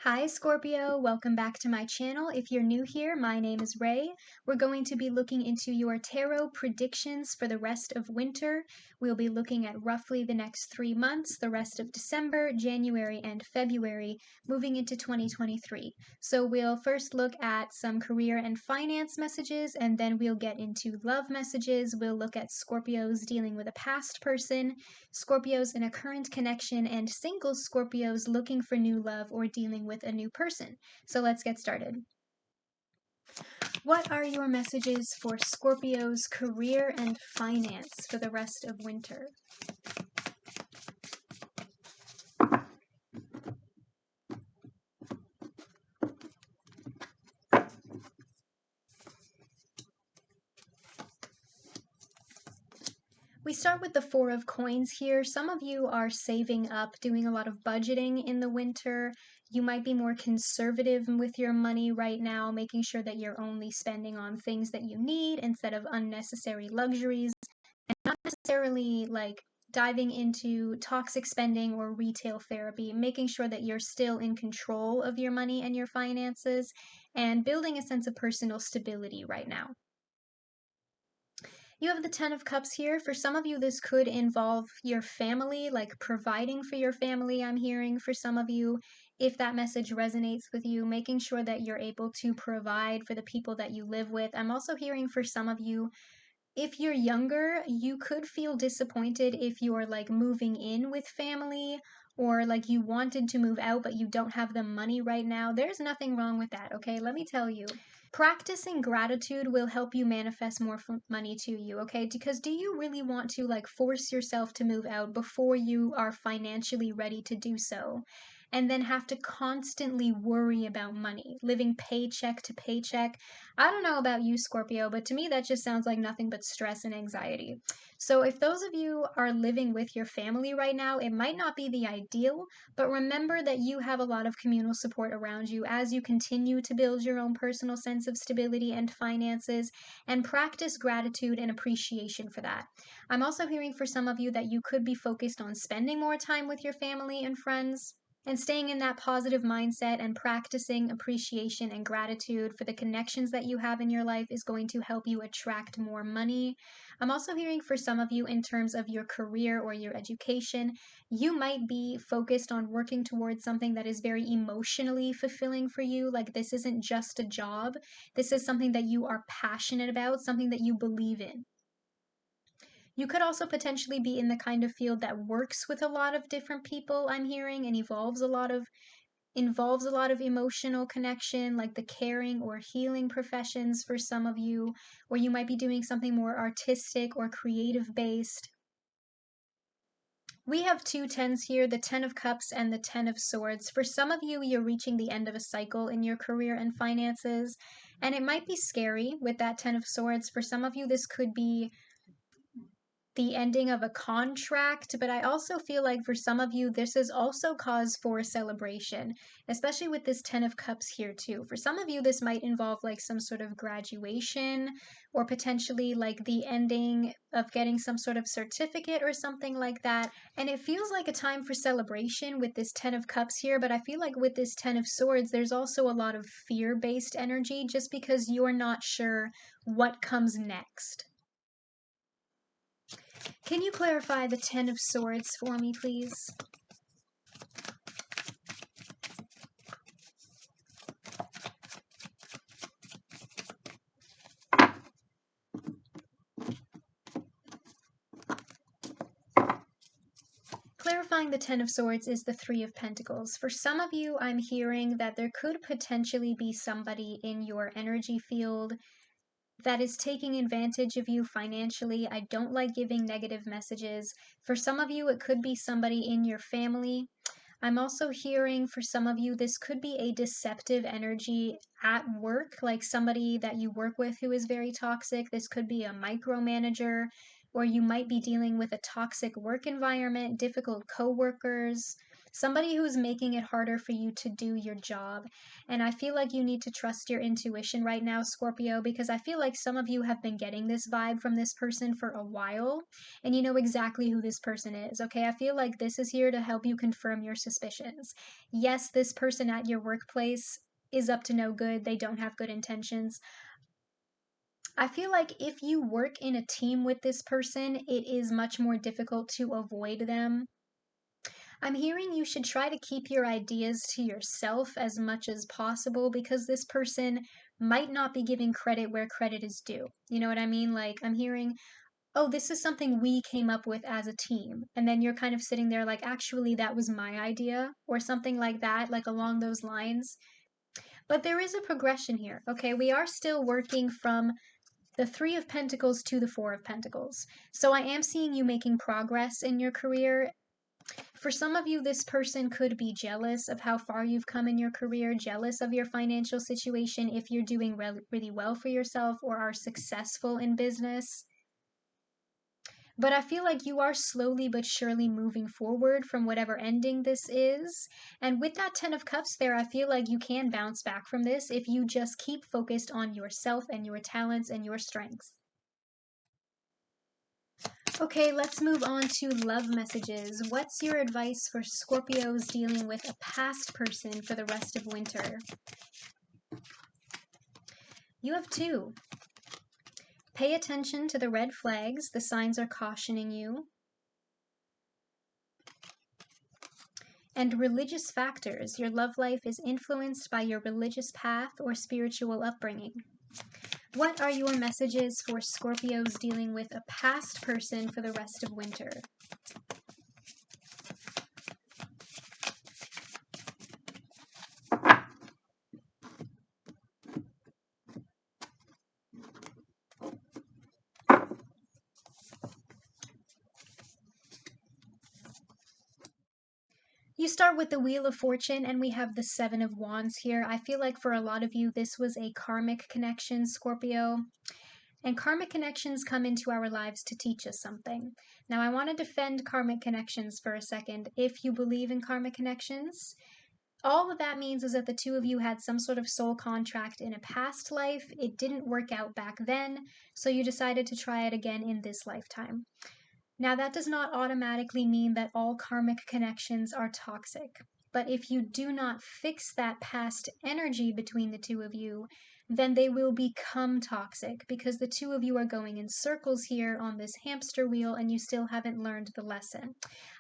Hi Scorpio, welcome back to my channel. If you're new here, my name is Ray. We're going to be looking into your tarot predictions for the rest of winter. We'll be looking at roughly the next 3 months, the rest of December, January, and February, moving into 2023. So we'll first look at some career and finance messages, and then we'll get into love messages. We'll look at Scorpios dealing with a past person, Scorpios in a current connection, and single Scorpios looking for new love or dealing with a new person. So let's get started. What are your messages for Scorpio's career and finance for the rest of winter? We start with the Four of Coins here. Some of you are saving up, doing a lot of budgeting in the winter. You might be more conservative with your money right now, making sure that you're only spending on things that you need instead of unnecessary luxuries, and not necessarily like diving into toxic spending or retail therapy, making sure that you're still in control of your money and your finances and building a sense of personal stability right now. You have the Ten of Cups here. For some of you, this could involve your family, like providing for your family, I'm hearing for some of you. If that message resonates with you, making sure that you're able to provide for the people that you live with. I'm also hearing for some of you, if you're younger, you could feel disappointed if you're like moving in with family or like you wanted to move out but you don't have the money right now. There's nothing wrong with that, okay? Let me tell you. Practicing gratitude will help you manifest more money to you, okay? Because do you really want to like force yourself to move out before you are financially ready to do so? And then have to constantly worry about money, living paycheck to paycheck. I don't know about you, Scorpio, but to me that just sounds like nothing but stress and anxiety. So if those of you are living with your family right now, it might not be the ideal, but remember that you have a lot of communal support around you as you continue to build your own personal sense of stability and finances, and practice gratitude and appreciation for that. I'm also hearing for some of you that you could be focused on spending more time with your family and friends, and staying in that positive mindset and practicing appreciation and gratitude for the connections that you have in your life is going to help you attract more money. I'm also hearing for some of you in terms of your career or your education, you might be focused on working towards something that is very emotionally fulfilling for you. Like this isn't just a job, this is something that you are passionate about, something that you believe in. You could also potentially be in the kind of field that works with a lot of different people, I'm hearing, and involves a lot of emotional connection, like the caring or healing professions for some of you, or you might be doing something more artistic or creative based. We have two tens here, the Ten of Cups and the Ten of Swords. For some of you, you're reaching the end of a cycle in your career and finances, and it might be scary with that Ten of Swords. For some of you, this could be the ending of a contract, but I also feel like for some of you, this is also cause for celebration, especially with this Ten of Cups here too. For some of you, this might involve like some sort of graduation or potentially like the ending of getting some sort of certificate or something like that. And it feels like a time for celebration with this Ten of Cups here, but I feel like with this Ten of Swords, there's also a lot of fear-based energy just because you're not sure what comes next. Can you clarify the Ten of Swords for me, please? Clarifying the Ten of Swords is the Three of Pentacles. For some of you, I'm hearing that there could potentially be somebody in your energy field that is taking advantage of you financially. I don't like giving negative messages. For some of you, it could be somebody in your family. I'm also hearing for some of you, this could be a deceptive energy at work, like somebody that you work with who is very toxic. This could be a micromanager, or you might be dealing with a toxic work environment, difficult coworkers, somebody who's making it harder for you to do your job. And I feel like you need to trust your intuition right now, Scorpio, because I feel like some of you have been getting this vibe from this person for a while, and you know exactly who this person is, okay? I feel like this is here to help you confirm your suspicions. Yes, this person at your workplace is up to no good. They don't have good intentions. I feel like if you work in a team with this person, it is much more difficult to avoid them. I'm hearing you should try to keep your ideas to yourself as much as possible because this person might not be giving credit where credit is due. You know what I mean? Like, I'm hearing, oh, this is something we came up with as a team. And then you're kind of sitting there like, actually, that was my idea, or something like that, like along those lines. But there is a progression here, okay? We are still working from the Three of Pentacles to the Four of Pentacles. So I am seeing you making progress in your career. For some of you, this person could be jealous of how far you've come in your career, jealous of your financial situation if you're doing really well for yourself or are successful in business. But I feel like you are slowly but surely moving forward from whatever ending this is. And with that 10 of Cups there, I feel like you can bounce back from this if you just keep focused on yourself and your talents and your strengths. Okay, let's move on to love messages. What's your advice for Scorpios dealing with a past person for the rest of winter? You have 2. Pay attention to the red flags. The signs are cautioning you. And religious factors. Your love life is influenced by your religious path or spiritual upbringing. What are your messages for Scorpios dealing with a past person for the rest of winter? You start with the Wheel of Fortune, and we have the Seven of Wands here. I feel like for a lot of you, this was a karmic connection, Scorpio. And karmic connections come into our lives to teach us something. Now, I want to defend karmic connections for a second. If you believe in karmic connections, all of that means is that the two of you had some sort of soul contract in a past life. It didn't work out back then, so you decided to try it again in this lifetime. Now, that does not automatically mean that all karmic connections are toxic. But if you do not fix that past energy between the two of you, then they will become toxic because the two of you are going in circles here on this hamster wheel and you still haven't learned the lesson.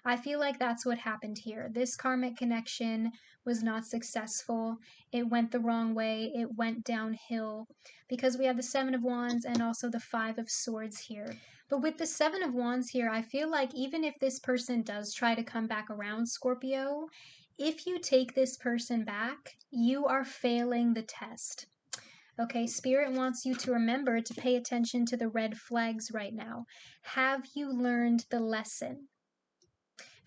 I feel like that's what happened here. This karmic connection was not successful. It went the wrong way. It went downhill because we have the Seven of Wands and also the Five of Swords here. But with the Seven of Wands here, I feel like even if this person does try to come back around, Scorpio, if you take this person back, you are failing the test. Okay, Spirit wants you to remember to pay attention to the red flags right now. Have you learned the lesson?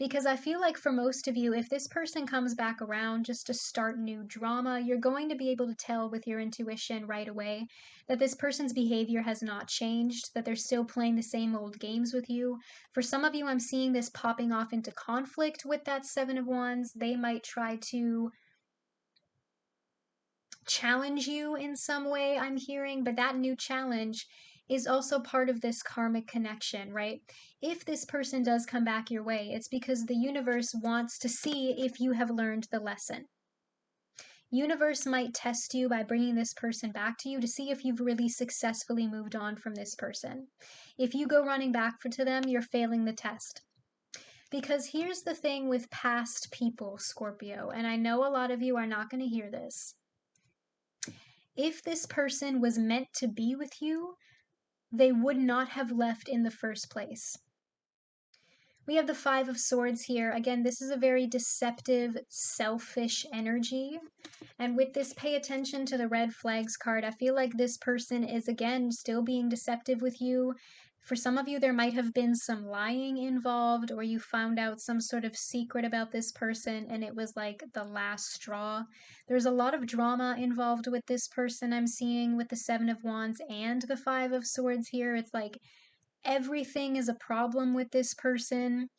Because I feel like for most of you, if this person comes back around just to start new drama, you're going to be able to tell with your intuition right away that this person's behavior has not changed, that they're still playing the same old games with you. For some of you, I'm seeing this popping off into conflict with that Seven of Wands. They might try to challenge you in some way, I'm hearing, but that new challenge is also part of this karmic connection, right? If this person does come back your way, it's because the universe wants to see if you have learned the lesson. Universe might test you by bringing this person back to you to see if you've really successfully moved on from this person. If you go running back to them, you're failing the test. Because here's the thing with past people, Scorpio, and I know a lot of you are not going to hear this. If this person was meant to be with you, they would not have left in the first place. We have the Five of Swords here. Again, this is a very deceptive, selfish energy. And with this, pay attention to the red flags card. I feel like this person is, again, still being deceptive with you. For some of you, there might have been some lying involved, or you found out some sort of secret about this person, and it was like the last straw. There's a lot of drama involved with this person I'm seeing with the Seven of Wands and the Five of Swords here. It's like everything is a problem with this person.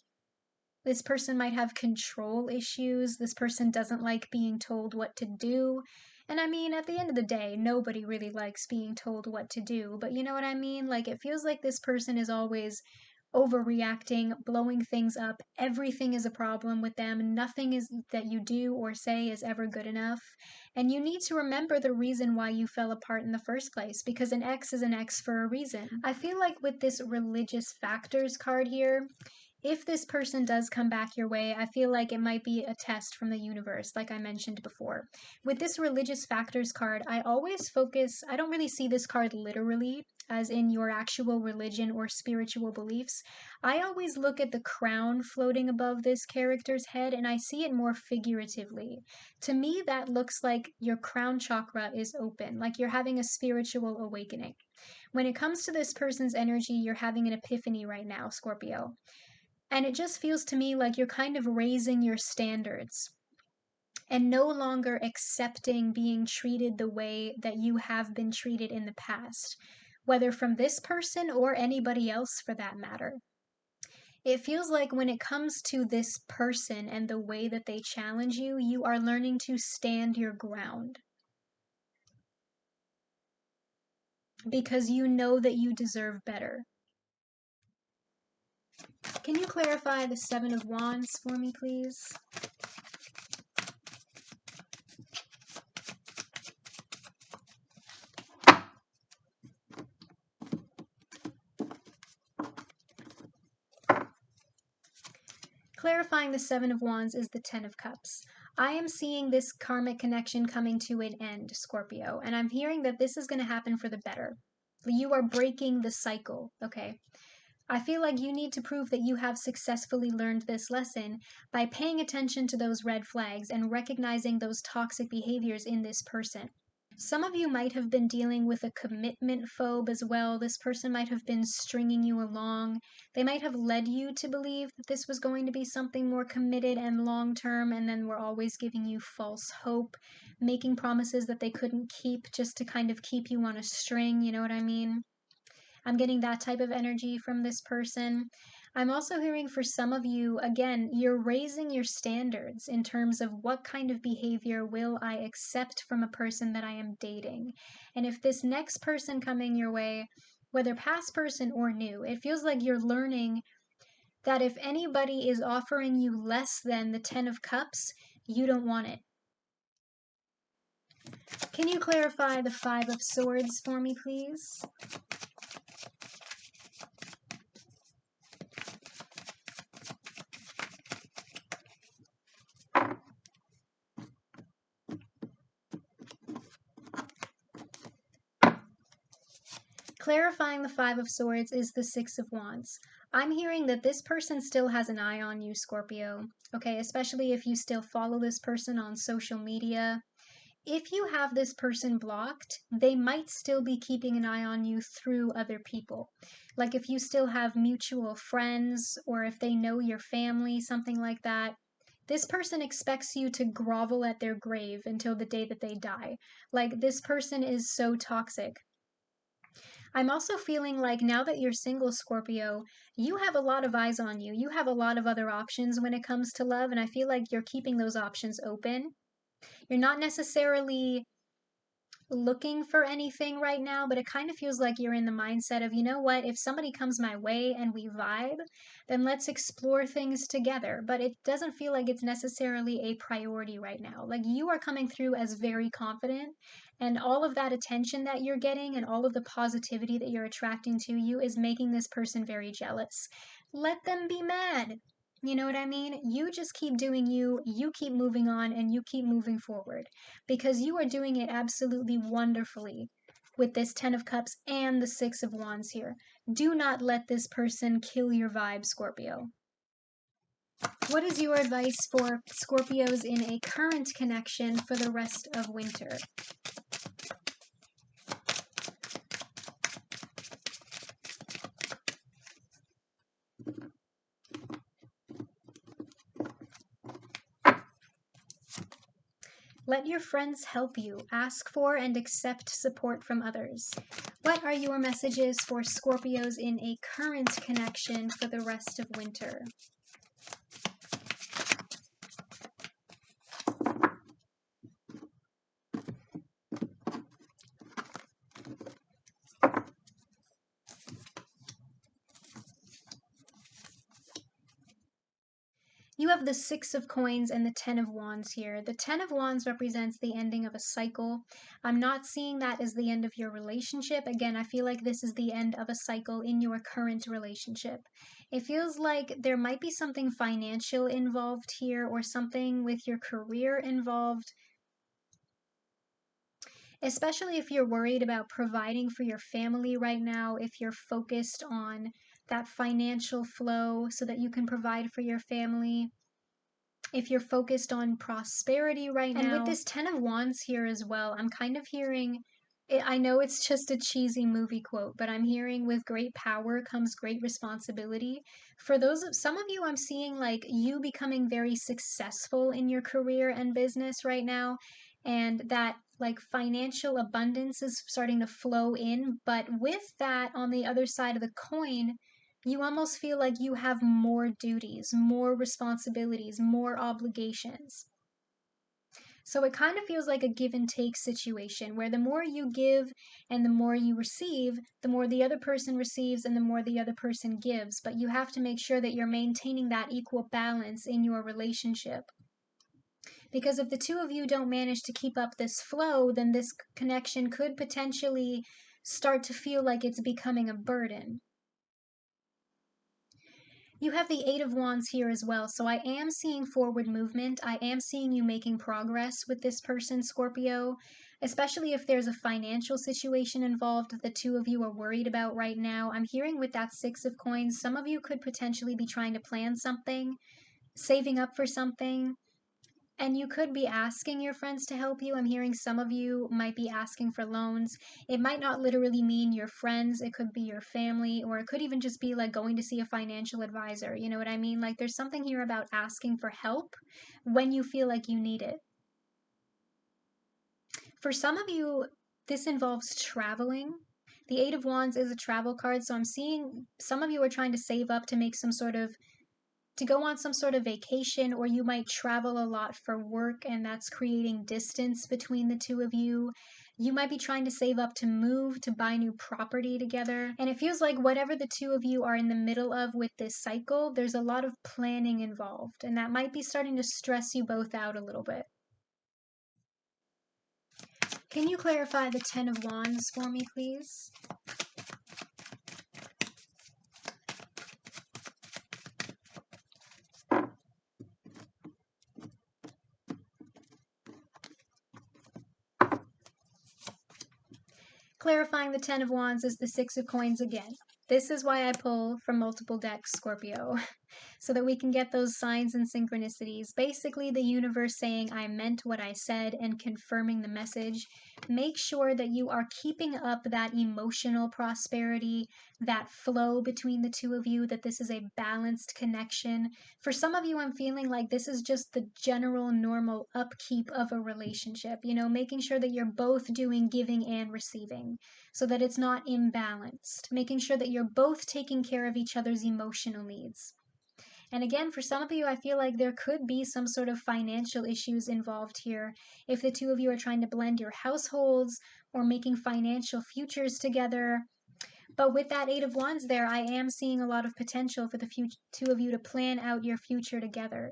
This person might have control issues. This person doesn't like being told what to do. And I mean, at the end of the day, nobody really likes being told what to do. But you know what I mean? Like, it feels like this person is always overreacting, blowing things up. Everything is a problem with them. Nothing is that you do or say is ever good enough. And you need to remember the reason why you fell apart in the first place, because an ex is an ex for a reason. I feel like with this religious factors card here, if this person does come back your way, I feel like it might be a test from the universe, like I mentioned before. With this religious factors card, I always focus, I don't really see this card literally, as in your actual religion or spiritual beliefs. I always look at the crown floating above this character's head and I see it more figuratively. To me, that looks like your crown chakra is open, like you're having a spiritual awakening. When it comes to this person's energy, you're having an epiphany right now, Scorpio. And it just feels to me like you're kind of raising your standards and no longer accepting being treated the way that you have been treated in the past, whether from this person or anybody else for that matter. It feels like when it comes to this person and the way that they challenge you, you are learning to stand your ground because you know that you deserve better. Can you clarify the Seven of Wands for me, please? Clarifying the Seven of Wands is the Ten of Cups. I am seeing this karmic connection coming to an end, Scorpio, and I'm hearing that this is going to happen for the better. You are breaking the cycle, okay? I feel like you need to prove that you have successfully learned this lesson by paying attention to those red flags and recognizing those toxic behaviors in this person. Some of you might have been dealing with a commitment phobe as well. This person might have been stringing you along. They might have led you to believe that this was going to be something more committed and long term, and then were always giving you false hope, making promises that they couldn't keep just to kind of keep you on a string, you know what I mean? I'm getting that type of energy from this person. I'm also hearing for some of you, again, you're raising your standards in terms of what kind of behavior will I accept from a person that I am dating. And if this next person coming your way, whether past person or new, it feels like you're learning that if anybody is offering you less than the Ten of Cups, you don't want it. Can you clarify the Five of Swords for me, please? Clarifying the Five of Swords is the Six of Wands. I'm hearing that this person still has an eye on you, Scorpio, okay? Especially if you still follow this person on social media. If you have this person blocked, they might still be keeping an eye on you through other people. Like if you still have mutual friends or if they know your family, something like that. This person expects you to grovel at their grave until the day that they die. Like this person is so toxic. I'm also feeling like now that you're single, Scorpio, you have a lot of eyes on you. You have a lot of other options when it comes to love, and I feel like you're keeping those options open. You're not necessarily looking for anything right now, but it kind of feels like you're in the mindset of, you know what, if somebody comes my way and we vibe, then let's explore things together. But it doesn't feel like it's necessarily a priority right now. Like you are coming through as very confident, and all of that attention that you're getting and all of the positivity that you're attracting to you is making this person very jealous. Let them be mad. You know what I mean? You just keep doing you, you keep moving on, and you keep moving forward because you are doing it absolutely wonderfully with this Ten of Cups and the Six of Wands here. Do not let this person kill your vibe, Scorpio. What is your advice for Scorpios in a current connection for the rest of winter? Let your friends help you. Ask for and accept support from others. What are your messages for Scorpios in a current connection for the rest of winter? have the Six of Coins and the Ten of Wands here. The Ten of Wands represents the ending of a cycle. I'm not seeing that as the end of your relationship. Again, I feel like this is the end of a cycle in your current relationship. It feels like there might be something financial involved here or something with your career involved, especially if you're worried about providing for your family right now, if you're focused on that financial flow so that you can provide for your family, if you're focused on prosperity right now. And with this Ten of Wands here as well, I'm kind of hearing, I know it's just a cheesy movie quote, but I'm hearing with great power comes great responsibility. For some of you, I'm seeing like you becoming very successful in your career and business right now, and that like financial abundance is starting to flow in. But with that, on the other side of the coin, you almost feel like you have more duties, more responsibilities, more obligations. So it kind of feels like a give and take situation where the more you give and the more you receive, the more the other person receives and the more the other person gives. But you have to make sure that you're maintaining that equal balance in your relationship. Because if the two of you don't manage to keep up this flow, then this connection could potentially start to feel like it's becoming a burden. You have the Eight of Wands here as well, so I am seeing forward movement. I am seeing you making progress with this person, Scorpio, especially if there's a financial situation involved that the two of you are worried about right now. I'm hearing with that Six of Coins, some of you could potentially be trying to plan something, saving up for something, and you could be asking your friends to help you. I'm hearing some of you might be asking for loans. It might not literally mean your friends. It could be your family, or it could even just be like going to see a financial advisor. You know what I mean? Like there's something here about asking for help when you feel like you need it. For some of you, this involves traveling. The Eight of Wands is a travel card, so I'm seeing some of you are trying to save up to make to go on some sort of vacation, or you might travel a lot for work and that's creating distance between the two of you. You might be trying to save up to move, to buy new property together. And it feels like whatever the two of you are in the middle of with this cycle, there's a lot of planning involved, and that might be starting to stress you both out a little bit. Can you clarify the Ten of Wands for me, please? Clarifying the Ten of Wands is the Six of Coins again. This is why I pull from multiple decks, Scorpio, so that we can get those signs and synchronicities. Basically, the universe saying, I meant what I said, and confirming the message. Make sure that you are keeping up that emotional prosperity, that flow between the two of you, that this is a balanced connection. For some of you, I'm feeling like this is just the general normal upkeep of a relationship, you know, making sure that you're both doing giving and receiving so that it's not imbalanced, making sure that you're both taking care of each other's emotional needs. And again, for some of you, I feel like there could be some sort of financial issues involved here if the two of you are trying to blend your households or making financial futures together. But with that Eight of Wands there, I am seeing a lot of potential for the two of you to plan out your future together.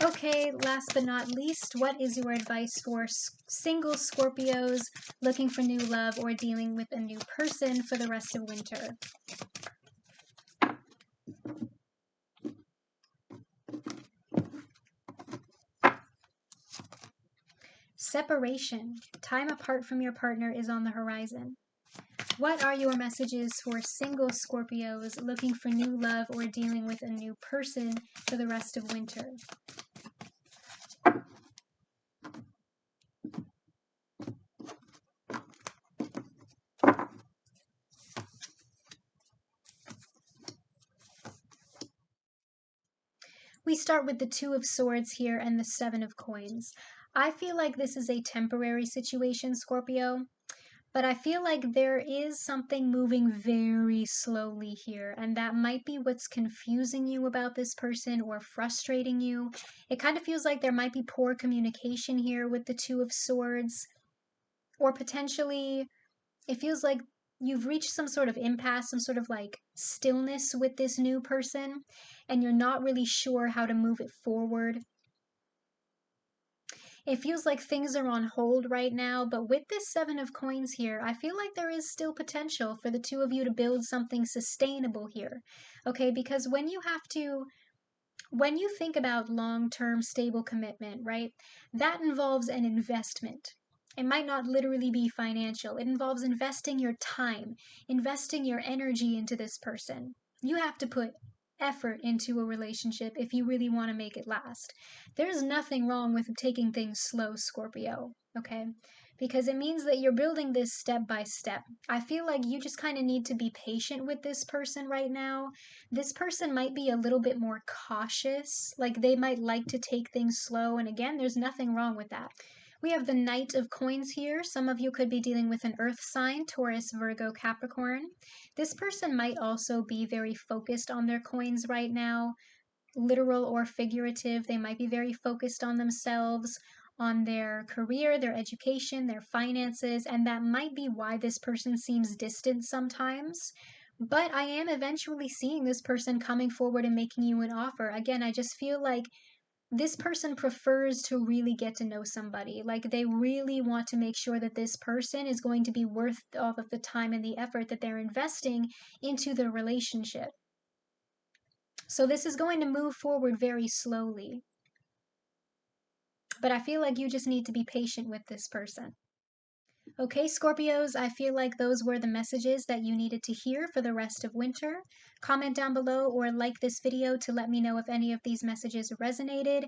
Okay, last but not least, what is your advice for single Scorpios looking for new love or dealing with a new person for the rest of winter? Separation. Time apart from your partner is on the horizon. What are your messages for single Scorpios looking for new love or dealing with a new person for the rest of winter? We start with the Two of Swords here and the Seven of Coins. I feel like this is a temporary situation, Scorpio, but I feel like there is something moving very slowly here, and that might be what's confusing you about this person or frustrating you. It kind of feels like there might be poor communication here with the Two of Swords, or potentially it feels like you've reached some sort of impasse, some sort of like stillness with this new person, and you're not really sure how to move it forward. It feels like things are on hold right now, but with this Seven of Coins here, I feel like there is still potential for the two of you to build something sustainable here. Okay, because when you think about long-term stable commitment, right, that involves an investment. It might not literally be financial. It involves investing your time, investing your energy into this person. You have to put effort into a relationship if you really want to make it last. There's nothing wrong with taking things slow, Scorpio, okay? Because it means that you're building this step by step. I feel like you just kind of need to be patient with this person right now. This person might be a little bit more cautious, like they might like to take things slow. And again, there's nothing wrong with that. We have the Knight of Coins here. Some of you could be dealing with an earth sign, Taurus, Virgo, Capricorn. This person might also be very focused on their coins right now, literal or figurative. They might be very focused on themselves, on their career, their education, their finances, and that might be why this person seems distant sometimes. But I am eventually seeing this person coming forward and making you an offer. Again, I just feel like this person prefers to really get to know somebody. Like they really want to make sure that this person is going to be worth all of the time and the effort that they're investing into the relationship. So this is going to move forward very slowly. But I feel like you just need to be patient with this person. Okay, Scorpios, I feel like those were the messages that you needed to hear for the rest of winter. Comment down below or like this video to let me know if any of these messages resonated.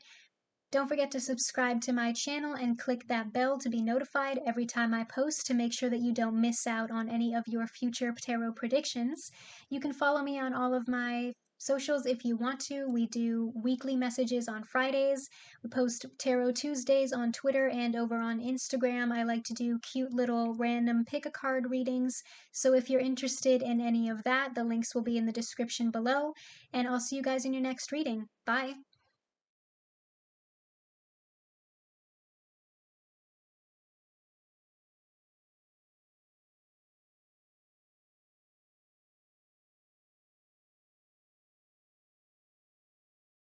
Don't forget to subscribe to my channel and click that bell to be notified every time I post to make sure that you don't miss out on any of your future tarot predictions. You can follow me on all of my socials if you want to. We do weekly messages on Fridays. We post Tarot Tuesdays on Twitter and over on Instagram. I like to do cute little random pick a card readings. So if you're interested in any of that, the links will be in the description below. And I'll see you guys in your next reading. Bye.